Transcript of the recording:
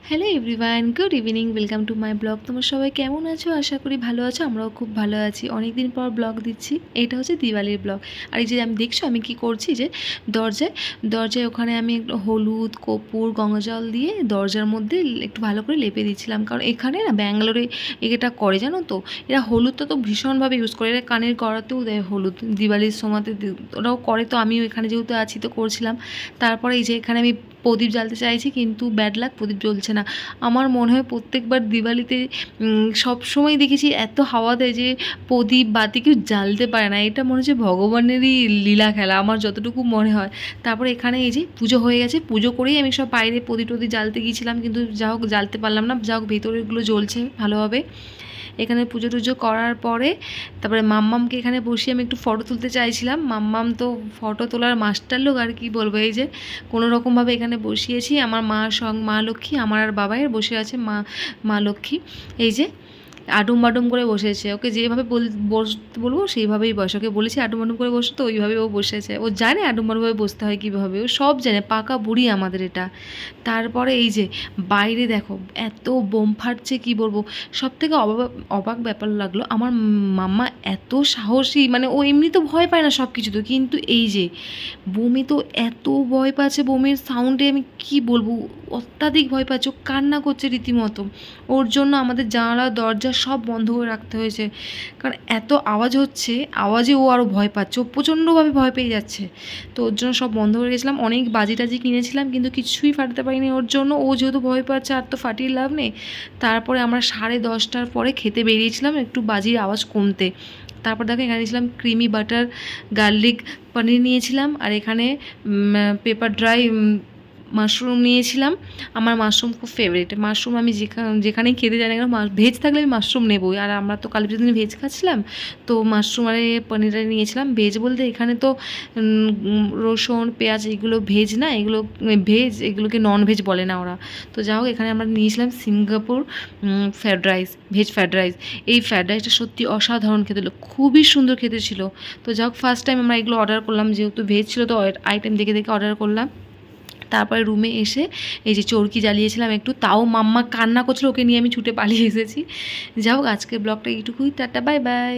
Hello everyone, good evening, welcome to my blog. তোমরা সবাই কেমন আছো? আশা করি ভালো আছো। আমরাও খুব ভালো আছি। অনেক দিন পর ব্লগ দিচ্ছি। এটা হচ্ছে দিওয়ালির ব্লগ। আর এই যে আমি দেখছো আমি কি করছি, যে দরজায় ওখানে আমি একটু হলুদ, কর্পূর, গঙ্গা জল দিয়ে দরজার মধ্যে একটু ভালো করে লেপে দিচ্ছিলাম। কারণ এখানে না ব্যাঙ্গালোরে এটা করে, জানো তো, এরা হলুদটা তো ভীষণভাবে ইউজ করে। এরা কানের গড়াতেও দেয় হলুদ, দিওয়ালির সময়তে ওরাও করে। তো আমিও এখানে যেহেতু আছি তো করছিলাম। তারপরে এই যে এখানে আমি প্রদীপ জ্বালতে চাইছি, কিন্তু ব্যাড লাক, প্রদীপ জ্বলছে না। আমার মনে হয় প্রত্যেকবার দিওয়ালিতে সবসময় দেখেছি এত হাওয়া দেয় যে প্রদীপ বাতি কেউ জ্বালতে পারে না। এটা মনে হচ্ছে ভগবানেরই লীলা খেলা, আমার যতটুকু মনে হয়। তারপরে এখানে এই যে পুজো হয়ে গেছে, পুজো করেই আমি সব বাইরে প্রদীপ টদীপ জ্বালতে গিয়েছিলাম, কিন্তু যা হোক জ্বালতে পারলাম না। যা হোক ভেতরেরগুলো জ্বলছে ভালোভাবে। এখানে পুজো টুজো করার পরে তারপরে মাম্মামকে এখানে বসিয়ে আমি একটু ফটো তুলতে চাইছিলাম। মাম্মাম তো ফটো তোলার মাস্টার লোক, আর কি বলবো। এই যে কোনো রকমভাবে এখানে বসিয়েছি। আমার মা লক্ষ্মী, আমার আর বাবাইয়ের বসে আছে মা লক্ষ্মী। এই যে আডুম বাডুম করে বসেছে। ওকে যেভাবে বসতে বলবো সেইভাবেই বসে। ওকে বলেছি আডুম বাডুম করে বসো, তো ওইভাবেই ও বসেছে। ও জানে আডুম বাডুমভাবে বসতে হয় কীভাবে, ও সব জানে, পাকা বুড়ি আমাদের এটা। তারপরে এই যে বাইরে দেখো এত বোম ফাটছে, কী বলবো। সবথেকে অবাক ব্যাপার লাগলো, আমার মাম্মা এত সাহসী, মানে ও এমনি তো ভয় পায় না সব কিছু তো, কিন্তু এই যে বমি তো এত ভয় পাচ্ছে, বমির সাউন্ডে আমি কি বলবো, অত্যাধিক ভয় পাচ্ছে। ও কান্না করছে রীতিমতো। ওর জন্য আমাদের জানালা দরজা সব বন্ধ করে রাখতে হয়েছে, কারণ এত আওয়াজ হচ্ছে, আওয়াজে ও আরও ভয় পাচ্ছে। ও প্রচণ্ডভাবে ভয় পেয়ে যাচ্ছে। তো ওর জন্য সব বন্ধ করে গেছিলাম। অনেক বাজি টাজি কিনেছিলাম, কিন্তু কিছুই ফাটাতে পারিনি ওর জন্য। ও যেহেতু ভয় পাচ্ছে, আর তো ফাটিয়ে লাভ নেই। তারপরে আমরা 10:30টার পরে খেতে বেরিয়েছিলাম একটু বাজির আওয়াজ কমতে। তারপর দেখো এখানে নিয়েছিলাম ক্রিমি বাটার গার্লিক পনির নিয়েছিলাম, আর এখানে পেপার ড্রাই মাশরুম নিয়েছিলাম। আমার মাশরুম খুব ফেভারিট। মাশরুম আমি যেখানেই খেতে যাই না কেন, ভেজ থাকলে আমি মাশরুম নেবই। আর আমরা তো কালী পুজোর দিন ভেজ খাচ্ছিলাম, তো মাশরুম আর পনিরটা নিয়েছিলাম। ভেজ বলতে এখানে তো রসুন পেঁয়াজ এগুলো ভেজ না, এগুলো ভেজ, এগুলোকে নন ভেজ বলে না ওরা। তো যাই হোক এখানে আমরা নিয়েছিলাম Singapore fried rice, veg fried rice. এই ফ্রায়েড রাইসটা সত্যি অসাধারণ খেতে হলো, খুবই সুন্দর খেতে ছিল। তো যাই হোক ফার্স্ট টাইম আমরা এগুলো অর্ডার করলাম, যেহেতু ভেজ ছিল তো আইটেম দেখে দেখে অর্ডার করলাম। তারপরে রুমে এসে এই যে চরকি জ্বালিয়েছিলাম একটু, তাও মাম্মা কান্না করছিল, ওকে নিয়ে আমি ছুটে পালিয়ে এসেছি। যাই হোক আজকের ব্লগটা এইটুকুই। Tata, bye bye.